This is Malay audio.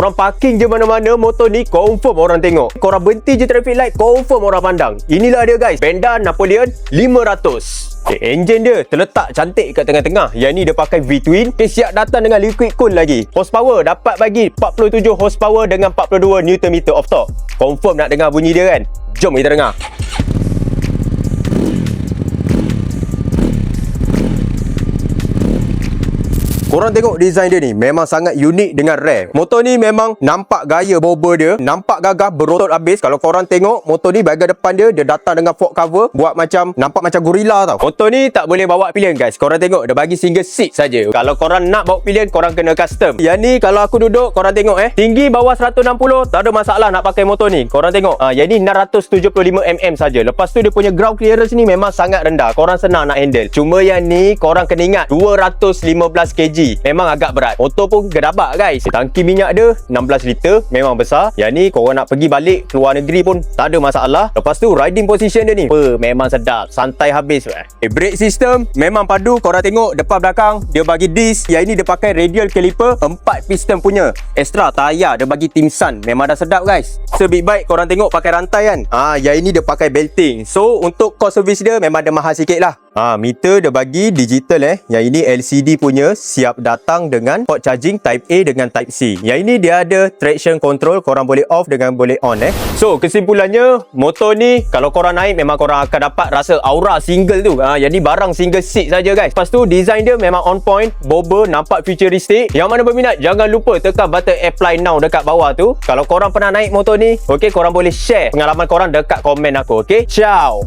Korang parking je mana-mana, motor ni confirm orang tengok. Korang berhenti je traffic light, confirm orang pandang. Inilah dia guys, Benda Napoleon 500. Enjin dia terletak cantik kat tengah-tengah. Yang ni dia pakai V-twin. Siap datang dengan liquid cool lagi. Horsepower dapat bagi 47 horsepower dengan 42 Nm of torque. Confirm nak dengar bunyi dia kan? Jom kita dengar. Korang tengok design dia ni memang sangat unik dengan rare. Motor ni memang nampak gaya bobber dia, nampak gagah, berotot habis. Kalau korang tengok motor ni bahagian depan dia datang dengan fork cover, buat macam nampak macam gorilla tau. Motor ni tak boleh bawa pilihan guys. Korang tengok dia bagi single seat saja. Kalau korang nak bawa pilihan, korang kena custom. Yang ni kalau aku duduk, korang tengok tinggi bawah 160, tak ada masalah nak pakai motor ni. Korang tengok yang ni 675mm saja. Lepas tu dia punya ground clearance ni memang sangat rendah. Korang senang nak handle. Cuma yang ni korang kena ingat 215 kg. Memang agak berat. Motor pun gedabak guys. Tangki minyak dia 16 liter, memang besar. Yang ni korang nak pergi balik keluar negeri pun tak ada masalah. Lepas tu riding position dia ni memang sedap, santai habis. Brake system memang padu. Korang tengok depan belakang dia bagi disc. Yang ini dia pakai radial caliper 4 piston punya. Extra tayar dia bagi Timsan. Memang dah sedap guys. Big bike korang tengok pakai rantai kan. Yang ini dia pakai belting. So untuk cost service dia memang dia mahal sikit lah. Meter dia bagi digital Yang ini LCD punya, siap datang dengan port charging Type A dengan Type C. Yang ini dia ada traction control, korang boleh off dengan boleh on So kesimpulannya, motor ni kalau korang naik memang korang akan dapat rasa aura single tu. Yang ni barang single seat saja guys. Lepas tu design dia memang on point, bobber, nampak futuristic. Yang mana berminat jangan lupa tekan button apply now dekat bawah tu. Kalau korang pernah naik motor ni, korang boleh share pengalaman korang dekat komen aku. Ciao.